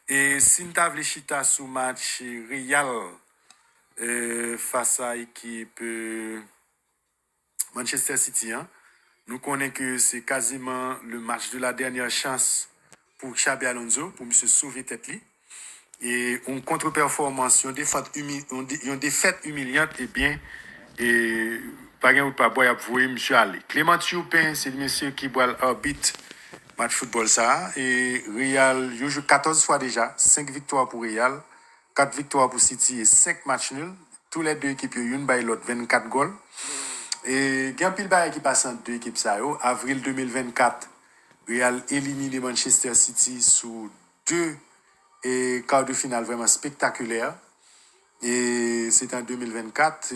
Et si nous avons chita sous match Real face à l'équipe Manchester City, hein, nous connaissons que c'est quasiment le match de la dernière chance pour Xabi Alonso, pour M. sauver tête. Et une contre-performance, une défaite humiliante, eh bien, et pas rien ou pas boy à vouer M. Ali. Clément Choupin, c'est le monsieur qui boit l'arbitre match football ça. Et Real, il joue 14 fois déjà, 5 victoires pour Real, 4 victoires pour City et 5 matchs nuls. Tous les deux équipes, une by l'autre, 24 goals. Et il y a un pile qui passe entre deux équipes. Ça, avril 2024, Real élimine Manchester City sous deux quarts de finale vraiment spectaculaires. Et c'est en 2024.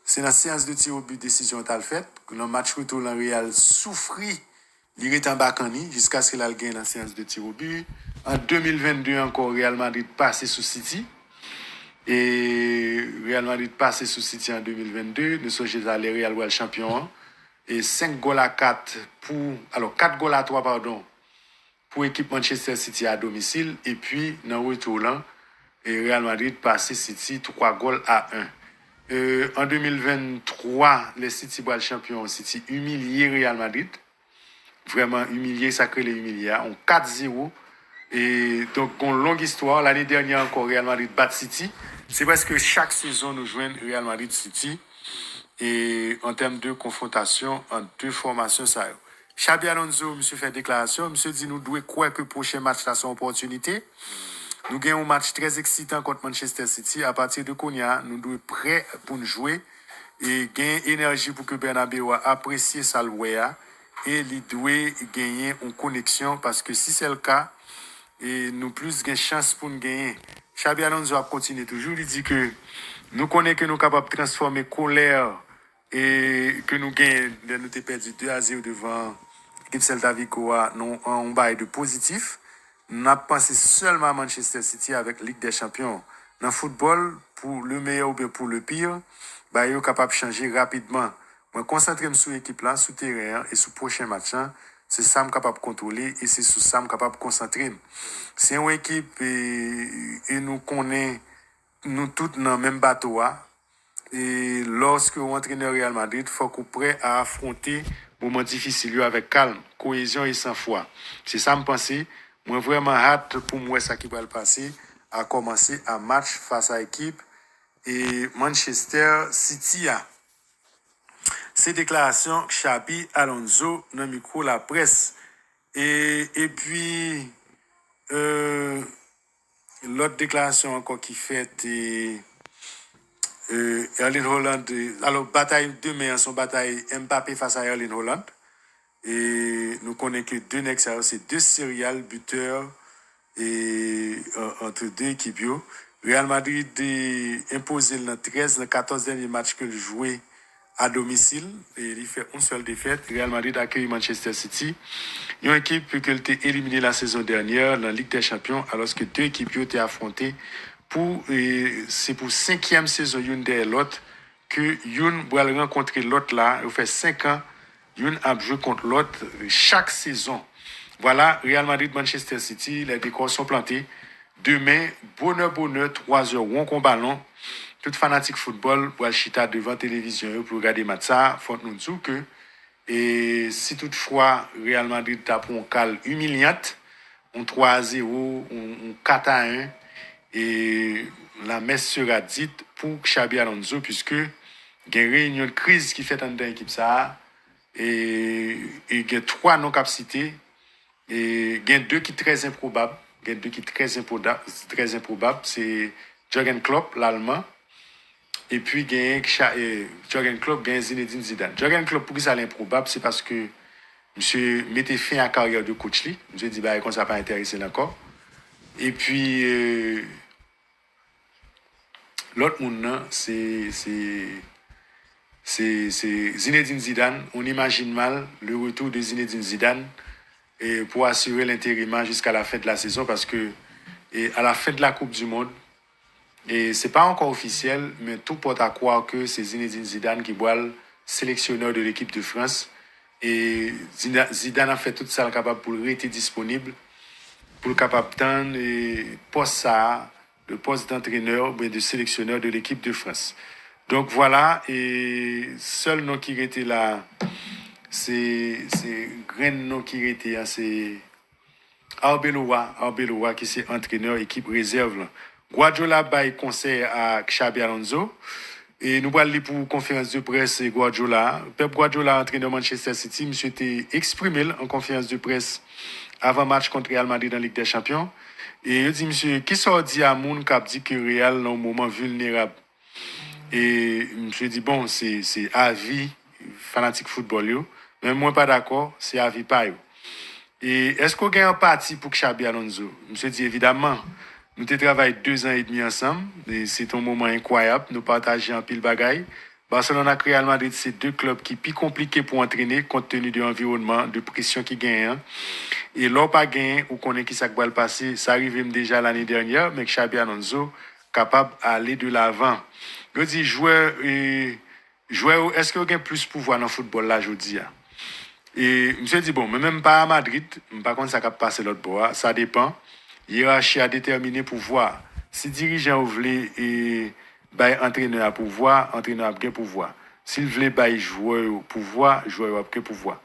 C'est la séance de tir au but décision t'a fait. Le match retour, le Real souffrit. Il est en bacani jusqu'à ce qu'il ait gagné la séance de tir au but. En 2022, encore, Real Madrid passe sous City. Et Real Madrid passe sous City en 2022. Nous sommes allés Real World champion. Et 5 goals à 4 alors 4 goals à 3, pardon, pour l'équipe Manchester City à domicile. Et puis, dans le retour là, Real Madrid passe City 3 goals à 1. En 2023, les City World champion, City humilié Real Madrid. Vraiment humilié, sacré les humiliés. On 4-0. Et donc, une longue histoire. L'année dernière encore, Real Madrid bat City. C'est parce que chaque saison, nous jouons Real Madrid City. Et en termes de confrontation, en deux formations, ça. Xabi Alonso, monsieur fait déclaration. Monsieur dit, nous devons croire que le prochain match, là, son opportunité. Nous gagnons un match très excitant contre Manchester City. À partir de Konya, nous devons être prêts pour nous jouer. Et gagner énergie pour que Bernabeu apprécie sa louéa. Et il doit gagner une connexion. Parce que si c'est le cas, et nous plus de chance pour nous gagner. Xabi Alonso a continué toujours. Il dit que nous connaissons que nous sommes capables de transformer colère et que nous gagnons. Nous avons perdu 2-0 devant l'équipe Celta Vigo en bail de positif. Nous avons pensé seulement à Manchester City avec Ligue des Champions. Dans le football, pour le meilleur ou bien pour le pire, bah, il est capable de changer rapidement. Moi, concentrer sur l'équipe là, sur le terrain et sur le prochain match. C'est ça que je suis capable de contrôler et c'est sur ça que je suis capable de concentrer. C'est une équipe et nous connaissons, nous tous dans le même bateau. Et lorsque on entraîne Real Madrid, il faut qu'on soit prêt à affronter moments difficiles avec calme, cohésion et sang-froid. C'est ça que je pense. Moi, vraiment hâte pour moi, ça qui va le passer, à commencer un match face à l'équipe et Manchester City. Ces déclarations, Xabi Alonso, dans le micro, la presse. Et puis, l'autre déclaration encore qui fait, Erling Haaland, alors bataille demain, son bataille Mbappé face à Erling Haaland. Et nous connaissons que deux nègres, c'est deux serial buteurs et entre deux équipes. Real Madrid imposé le 13, le 14 dernier match que le joué à domicile et il fait une seule défaite. Real Madrid accueille Manchester City. Une équipe qui a été éliminée la saison dernière dans la Ligue des Champions alors que deux équipes ont été affrontées c'est pour 5e saison une derrière l'autre que une va rencontrer l'autre là. Il fait 5 ans, une a joué contre l'autre chaque saison. Voilà, Real Madrid, Manchester City, les décors sont plantés. Demain, bonheur, 3 heures, on combat ballon. Tout fanatique football pour chita devant télévision pour regarder match ça, faut nous dire que et si toutefois Real Madrid a pour un cal humiliante, on 3-0, on 4-1 et la messe sera dite pour Xabi Alonso puisque il y a une réunion de crise qui fait dans l'équipe ça et il y a 3 non capacités et il y a 2 qui sont très improbables. Il y a 2 qui sont très improbables, c'est Jürgen Klopp, l'Allemand. Et puis, Jürgen Klopp gagne Zinedine Zidane. Jürgen Klopp, pour qui ça l'improbable, c'est parce que monsieur mettait fin à la carrière de coach. Monsieur dit, bah, qu'on ça pas intéressé encore. Et puis, l'autre monde, c'est Zinedine Zidane. On imagine mal le retour de Zinedine Zidane et pour assurer l'intérim jusqu'à la fin de la saison parce que à la fin de la Coupe du Monde, et c'est pas encore officiel, mais tout porte à croire que c'est Zinedine Zidane qui est le sélectionneur de l'équipe de France. Et Zidane a fait tout ça capable pour rester disponible pour le capable d'entendre et poste ça, le poste d'entraîneur ou de sélectionneur de l'équipe de France. Donc voilà, et seul nom qui était là, c'est grand nom qui était là, c'est Arbeloa qui c'est entraîneur équipe réserve. Là. Guardiola bail conseil à Xabi Alonso. Et nous allons pour conférence de presse Guardiola. Pep Guardiola, entraîneur Manchester City, monsieur était exprimé en conférence de presse avant match contre Real Madrid dans la Ligue des Champions. Et il dit, monsieur, qui sort dit à Moun qui dit que Real est un moment vulnérable. Et monsieur dit, bon, c'est avis fanatique football, yo. Mais moi, pas d'accord, c'est avis pas. Yo. Et est-ce qu'on gagne un parti pour Xabi Alonso? Monsieur dit, évidemment. Nous avons travaillé 2 ans et demi ensemble. Et c'est un moment incroyable. Nous partageons un pile bagaille. Barcelone et Real Madrid, c'est 2 clubs qui sont plus compliqués pour entraîner compte tenu de l'environnement, de pression qui gagnent. Et l'on pas gagné, ou connaît qui ça va le passer, ça arrivait déjà l'année dernière, mais Xabi Alonso capable d'aller de l'avant. Je dis joueur, est-ce qu'il y a plus de pouvoir dans le football là, je dis. Et je dit bon, mais même pas à Madrid, par contre ça va passer l'autre bois, ça dépend. Hiérarchie a déterminé pouvoir. Si dirigeant voulait et entraîneur à pouvoir, entraîneur a bien pouvoir. S'il voulait joueur au pouvoir, joueur a bien pouvoir.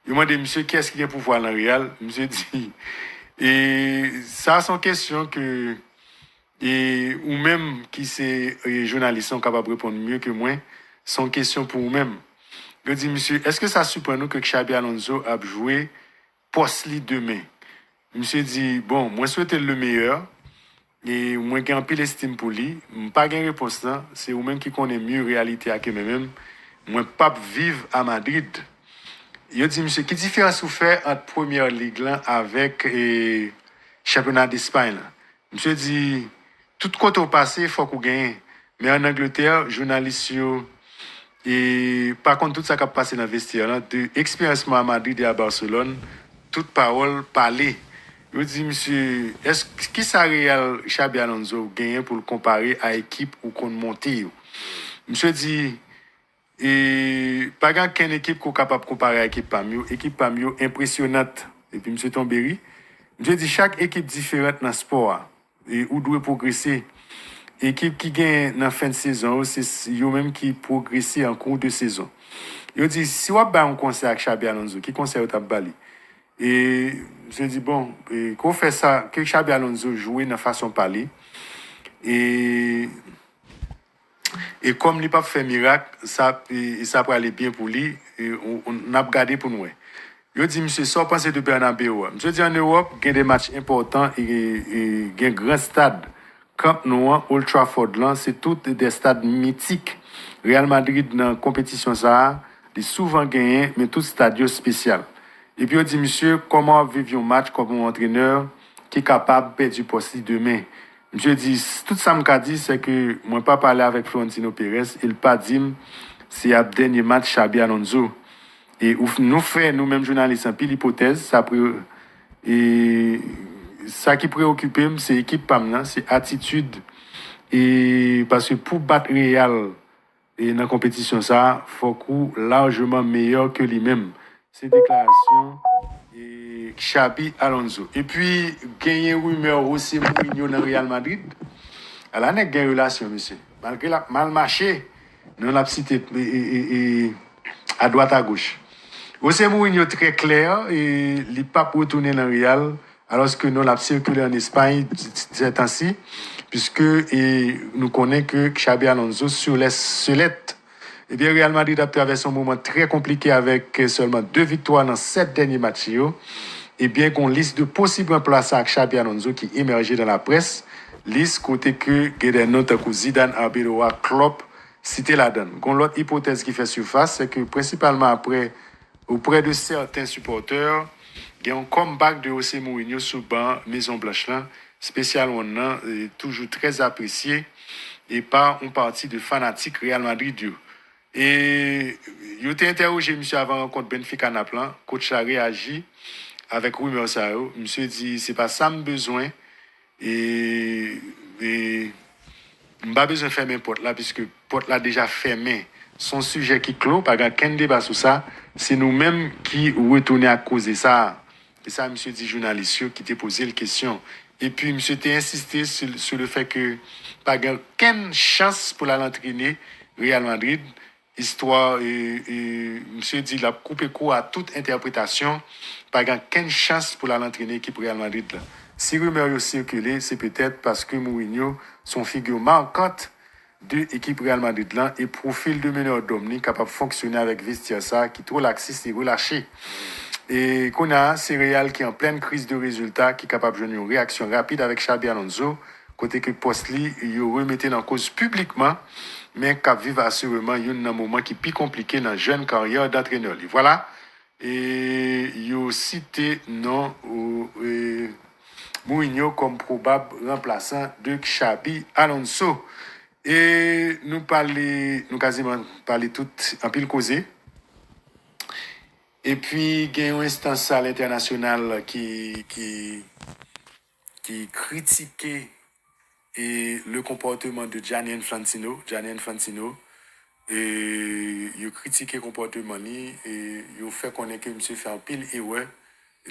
Il m'a dit monsieur qui est-ce qui a pouvoir dans le Real? Monsieur dit et ça sont questions que et ou même qui c'est journalistes sont capables de répondre mieux que moi, sont questions pour vous-même. Je dis monsieur, est-ce que ça surprend nous que Xabi Alonso a joué poste-li demain? Monsieur dit, bon, moi souhaite le meilleur et moi qui en pile estime pour lui, pas gain réponse là, c'est vous même qui connaît mieux réalité à que moi-même. Moi pas vivre à Madrid. Il dit monsieur, quelle différence vous fait entre première ligue là avec championnat d'Espagne là? Monsieur dit tout côté au passé faut qu'on gagne. Mais en Angleterre, journalistes et par contre tout ça qui a passé dans le vestiaire là, de expérience à Madrid et à Barcelone, toute parole parler. Je dis, monsieur, est-ce qui ça réel Xabi Alonso gagné pour le comparer à l'équipe ou qu'on monte? Monsieur dit, et pas qu'une équipe qu'on est capable de comparer à l'équipe Pamio, équipe Pamio impressionnante. Et puis, monsieur Tombéry, monsieur dit, chaque équipe différente dans le sport, et où doit progresser. Équipe qui gagne dans la fin de saison, c'est eux-mêmes qui progressent en cours de saison. Je dis, si vous avez un conseil avec Xabi Alonso, qui conseille au Bali? Et je dis, bon, qu'on fait ça, que Xabi Alonso joue de façon de parler. Et comme il n'a pas fait miracle, ça peut aller bien pour lui. Et on a regardé pour nous. Je dis, monsieur, ça, pensez de Bernabeu. Je dis, en Europe, il y a des matchs importants et il y a un grand stade. Camp Nou, Old Trafford, c'est tous des stades mythiques. Real Madrid, dans la compétition, ça, il souvent gagné, mais tout stade spécial. Et puis, on dit, monsieur, comment vivre un match comme un entraîneur qui est capable de perdre du poste demain? Monsieur dit, tout ça me dit, c'est que moi, je pas parlé avec Florentino Pérez, il pas dit, c'est le dernier match Xabi Alonso. Et nous faisons, nous-mêmes journalistes, un pile hypothèse, et ça qui préoccupe, c'est l'équipe PAM, c'est attitude. Et parce que pour battre Real et dans la compétition, ça, il faut qu'on largement meilleur que lui-même. Ces déclarations et Xabi Alonso. Et puis, gagner rumeur aussi Mourinho dans Real Madrid. Elle a une relation, monsieur. Malgré la mal marché, nous l'avons cité à droite à gauche. Aussi Mourinho très clair et il n'est pas pour retourner dans Real alors que nous l'avons circulé en Espagne ces temps-ci, puisque nous connaissons que Xabi Alonso sur les solettes. Eh bien, Real Madrid a traversé un moment très compliqué avec seulement 2 victoires dans 7 derniers matchs. Et bien qu'on liste de possibles remplaçants avec Xabi Alonso qui émergeait dans la presse, liste côté que des notes comme Zidane, Arbeloa, Klopp, cité la donne. L'autre hypothèse qui fait surface, c'est que principalement auprès de certains supporters, il y a un comeback de José Mourinho sous le banc Maison Blanche là, spécialement toujours très apprécié et par une partie de fanatiques Real Madrid. Et il a été interrogé, monsieur, avant la rencontre Benfica Naplan. Coach a réagi avec rumeur ça. Monsieur dit, c'est pas ça me besoin. Et pas besoin de fermer porte là, puisque porte là déjà fermée. Son sujet qui clos, pas qu'un débat sur ça. C'est nous-mêmes qui retournons à causer ça. Et ça, monsieur dit journaliste qui t'a posé la question. Et puis, monsieur t'a insisté sur le fait que pas aucune chance pour l'entraîner Real Madrid. Histoire, monsieur dit, il a coupé court à toute interprétation. Pas aucune chance pour l'entraîner équipe Real Madrid. Là. Si rumeur a circulé, c'est peut-être parce que Mourinho, son figure marquante de l'équipe Real Madrid là, et profil de meneur d'homme capable de fonctionner avec vestiaire ça, qui trop laxiste et relâché. Et qu'on a, c'est Real qui est en pleine crise de résultats, qui est capable de jouer une réaction rapide avec Xabi Alonso, côté que Postli, il remettait en cause publiquement, mais qui vivre assurément, il y a un moment qui est plus compliqué dans la jeune carrière d'entraîneur. Voilà. Et il a cité non Mourinho comme probable remplaçant de Xabi Alonso. Et nous quasiment parlé tout en pile causé. Et puis, il y a une instance à l'international qui critiquait le comportement de Gianni Infantino. Et il critiqué le comportement et il fait connaître que monsieur fait un pile erreur.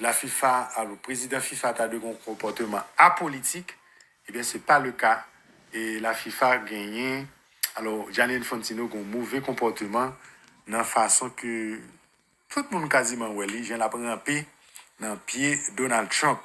La FIFA, le président FIFA a de un comportement apolitique. Eh bien, ce n'est pas le cas. Et la FIFA a gagné. Alors, Gianni Infantino a un mauvais comportement dans la façon que tout le monde quasiment ouais, j'ai la prendre un pied dans le pied Donald Trump.